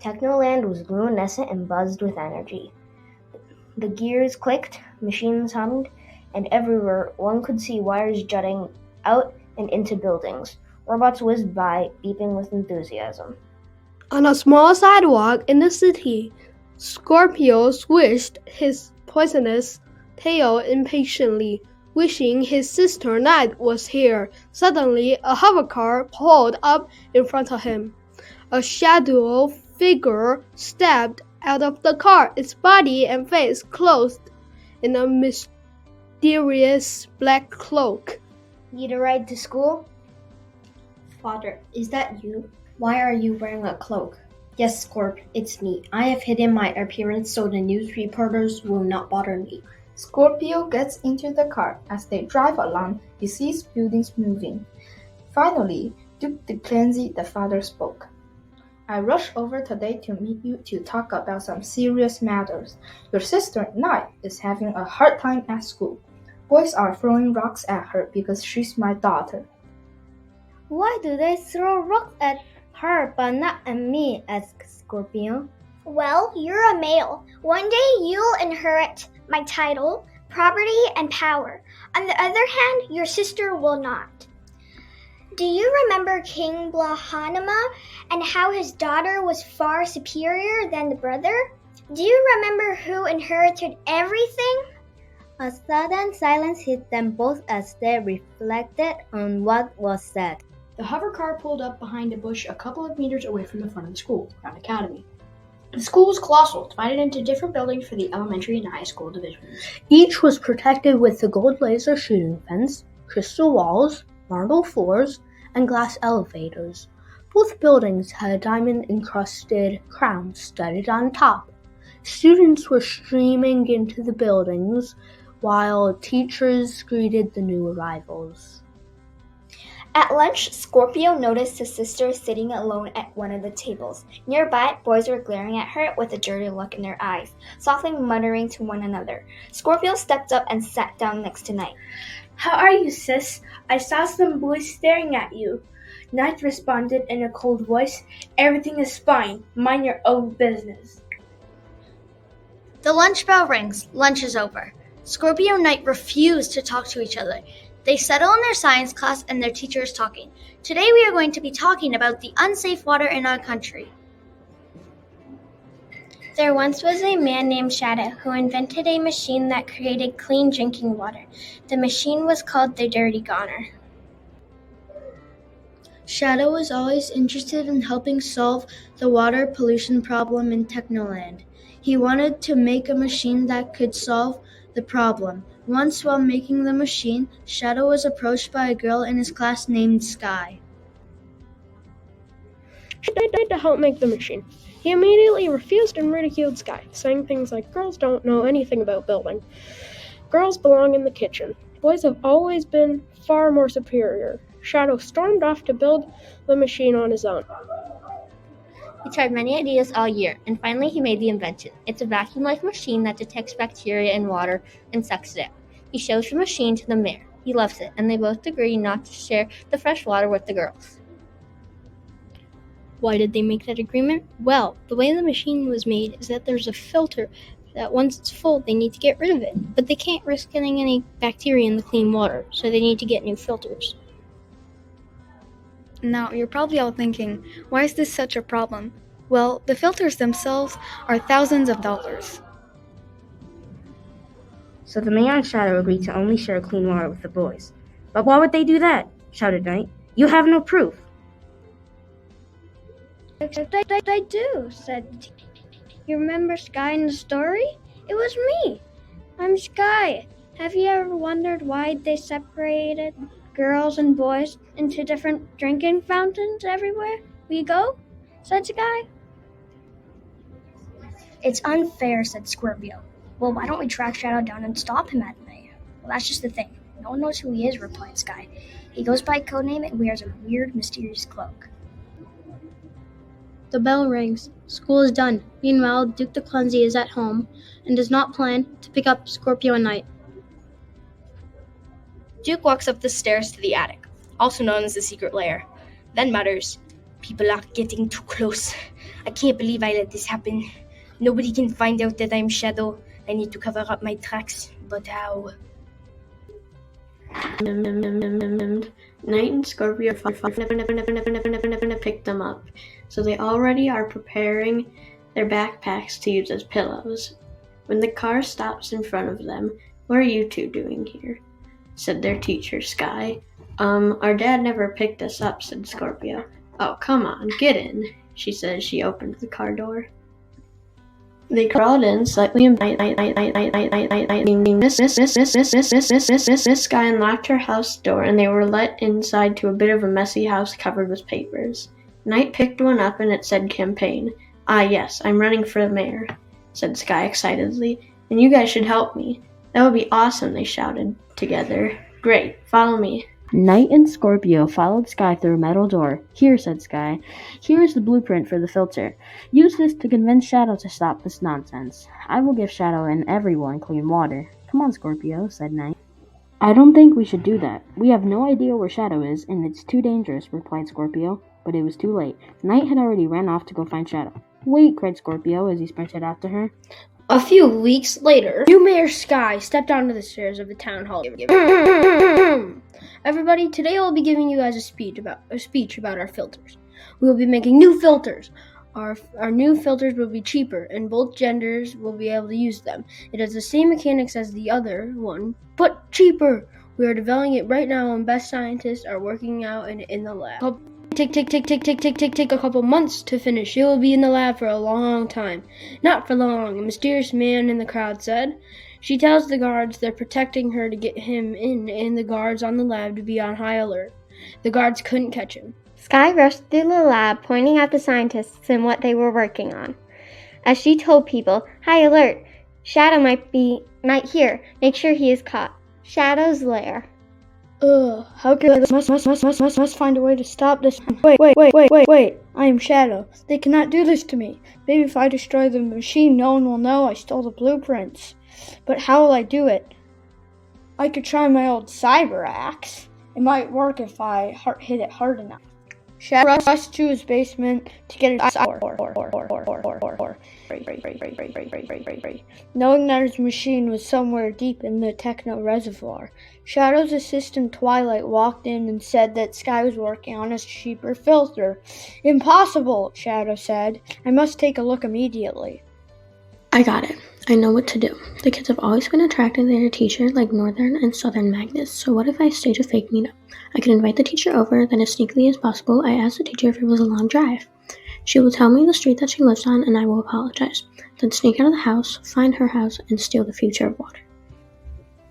Technoland was luminescent and buzzed with energy. The gears clicked, machines hummed, and everywhere one could see wires jutting out and into buildings. Robots whizzed by, beeping with enthusiasm. On a small sidewalk in the city, Scorpio swished his poisonous tail impatiently, wishing his sister Night was here. Suddenly, a hovercar pulled up in front of him. A shadow figure stepped out of the car, its body and face clothed in a mysterious black cloak. Need a ride to school? Father, is that you? Why are you wearing a cloak? Yes, Scorp, it's me. I have hidden my appearance so the news reporters will not bother me. Scorpio gets into the car. As they drive along, he sees buildings moving. Finally, Duke de Clancy, the father, spoke. I rushed over today to meet you to talk about some serious matters. Your sister, Night, is having a hard time at school. Boys are throwing rocks at her because she's my daughter. Why do they throw rocks at her but not at me? Asked Scorpio. Well, you're a male. One day you'll inherit my title, property, and power. On the other hand, your sister will not. Do you remember King Blahanama and how his daughter was far superior than the brother? Do you remember who inherited everything? A sudden silence hit them both as they reflected on what was said. The hover car pulled up behind a bush a couple of meters away from the front of the school, Crown Academy. The school was colossal, divided into different buildings for the elementary and high school divisions. Each was protected with a gold laser shooting fence, crystal walls, marble floors, and glass elevators. Both buildings had diamond-encrusted crowns studded on top. Students were streaming into the buildings while teachers greeted the new arrivals. At lunch, Scorpio noticed his sister sitting alone at one of the tables. Nearby, boys were glaring at her with a dirty look in their eyes, softly muttering to one another. Scorpio stepped up and sat down next to Night. How are you, sis? I saw some boys staring at you. Night responded in a cold voice. Everything is fine. Mind your own business. The lunch bell rings. Lunch is over. Scorpio and Night refuse to talk to each other. They settle in their science class and their teacher is talking. Today we are going to be talking about the unsafe water in our country. There once was a man named Shadow who invented a machine that created clean drinking water. The machine was called the Dirty Goner. Shadow was always interested in helping solve the water pollution problem in Technoland. He wanted to make a machine that could solve the problem. Once while making the machine, Shadow was approached by a girl in his class named Sky. She tried to help make the machine. He immediately refused and ridiculed Sky, saying things like, "Girls don't know anything about building. Girls belong in the kitchen. Boys have always been far more superior." Shadow stormed off to build the machine on his own. He tried many ideas all year, and finally he made the invention. It's a vacuum-like machine that detects bacteria in water and sucks it out. He shows the machine to the mayor. He loves it, and they both agree not to share the fresh water with the girls. Why did they make that agreement? Well, the way the machine was made is that there's a filter that once it's full, they need to get rid of it. But they can't risk getting any bacteria in the clean water, so they need to get new filters. Now, you're probably all thinking, why is this such a problem? Well, the filters themselves are thousands of dollars. So the mayor and Shadow agreed to only share clean water with the boys. But why would they do that? Shouted Knight. You have no proof. I do, said the teacher. You remember Sky in the story? It was me. I'm Sky. Have you ever wondered why they separated girls and boys into different drinking fountains everywhere we go? Said Sky. It's unfair, said Scorpio. Well, why don't we track Shadow down and stop him at night? Well, that's just the thing. No one knows who he is, replied Sky. He goes by codename and wears a weird, mysterious cloak. The bell rings. School is done. Meanwhile, Duke de Clancy is at home and does not plan to pick up Scorpio and Night. Duke walks up the stairs to the attic, also known as the secret lair, then mutters, "People are getting too close. I can't believe I let this happen. Nobody can find out that I'm Shadow. I need to cover up my tracks, but how? Night and Scorpio never picked them up, so they already are preparing their backpacks to use as pillows. When the car stops in front of them, "What are you two doing here?" said their teacher, Sky. Our dad never picked us up," said Scorpio. "Oh, come on, get in," she said as she opened the car door. They crawled in, slightly embarrassed. Sky unlocked her house door, and they were let inside to a bit of a messy house covered with papers. Night picked one up, and it said campaign. "Ah, yes, I'm running for mayor," said Sky excitedly. "And you guys should help me." "That would be awesome," they shouted together. "Great, follow me." Night and Scorpio followed Sky through a metal door. "Here," said Sky. "Here is the blueprint for the filter. Use this to convince Shadow to stop this nonsense. I will give Shadow and everyone clean water." "Come on, Scorpio," said Night. "I don't think we should do that. We have no idea where Shadow is, and it's too dangerous," replied Scorpio. But it was too late. Night had already ran off to go find Shadow. "Wait," cried Scorpio as he sprinted after her. A few weeks later, new Mayor Sky stepped onto the stairs of the town hall. Everybody, today I'll be giving you guys a speech about our filters. We will be making new filters. Our new filters will be cheaper, and both genders will be able to use them. It has the same mechanics as the other one, but cheaper. We are developing it right now, and best scientists are working out in the lab. Take a couple months to finish. It will be in the lab for a long time. Not for long, a mysterious man in the crowd said. She tells the guards they're protecting her to get him in, and the guards on the lab to be on high alert. The guards couldn't catch him. Sky rushed through the lab, pointing out the scientists and what they were working on. As she told people, "High alert! Shadow might hear. Make sure he is caught. Shadow's lair." How can I must find a way to stop this. Wait. I am Shadow. They cannot do this to me. Maybe if I destroy the machine, no one will know I stole the blueprints. But how will I do it? I could try my old cyber axe. It might work if I hit it hard enough. Shadow rushed to his basement to get his knowing that his machine was somewhere deep in the techno reservoir. Shadow's assistant Twilight walked in and said that Sky was working on a cheaper filter. "Impossible," Shadow said. "I must take a look immediately." "I got it. I know what to do. The kids have always been attracted to their teacher like northern and southern magnets, so what if I stage a fake meetup? I can invite the teacher over, then as sneakily as possible, I ask the teacher if it was a long drive. She will tell me the street that she lives on, and I will apologize. Then sneak out of the house, find her house, and steal the future of water."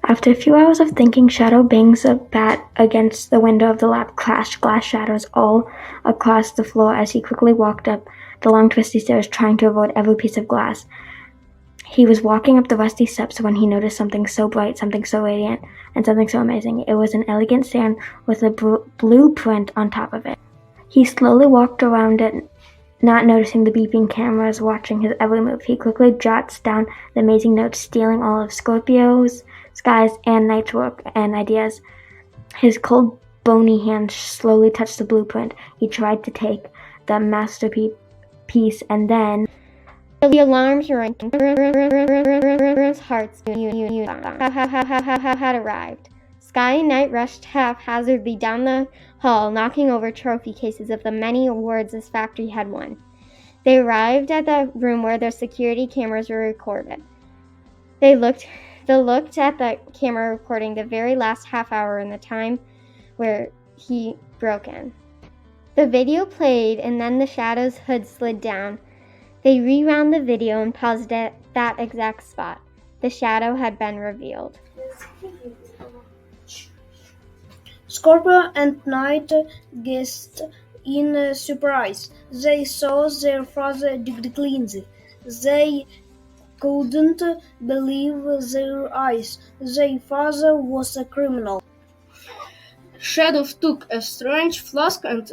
After a few hours of thinking, Shadow bangs a bat against the window of the lab, clashed glass shatters all across the floor as he quickly walked up the long twisty stairs, trying to avoid every piece of glass. He was walking up the rusty steps when he noticed something so bright, something so radiant, and something so amazing. It was an elegant stand with a blueprint on top of it. He slowly walked around it, not noticing the beeping cameras watching his every move. He quickly jots down the amazing notes, stealing all of Scorpio's, Sky's, and Night's work and ideas. His cold, bony hand slowly touched the blueprint. He tried to take the masterpiece, and then the alarms rang. Hearts had arrived. Sky and Night rushed haphazardly down the hall, knocking over trophy cases of the many awards this factory had won. They arrived at the room where their security cameras were recorded. They looked at the camera recording the very last half hour in the time where he broke in. The video played, and then the Shadow's hood slid down. They rewound the video and paused at that exact spot. The Shadow had been revealed. Scorpio and Night gazed in surprise. They saw their father decline. They couldn't believe their eyes. Their father was a criminal. Shadow took a strange flask and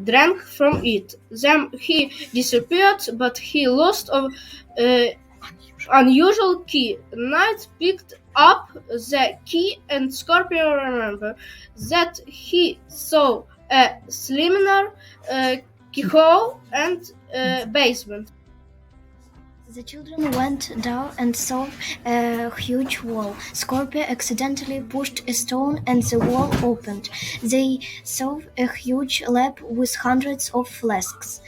drank from it. Then he disappeared, but he lost an unusual key. Night picked up the key, and Scorpio remembered that he saw a slimmer keyhole, and basement. The children went down and saw a huge wall. Scorpio accidentally pushed a stone and the wall opened. They saw a huge lab with hundreds of flasks.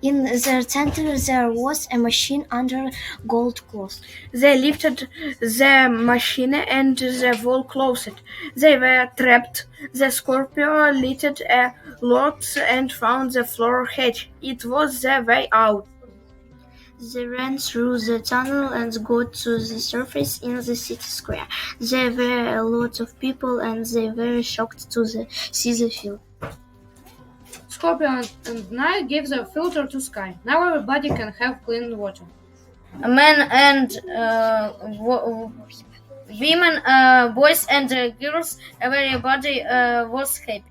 In their center there was a machine under gold cloth. They lifted the machine and the wall closed. They were trapped. The Scorpio lifted a lock and found the floor hatch. It was the way out. They ran through the tunnel and got to the surface in the city square. There were a lot of people and they were shocked to see the field. Scorpio and Night gave the filter to Sky. Now everybody can have clean water. Men and women, boys and girls, everybody was happy.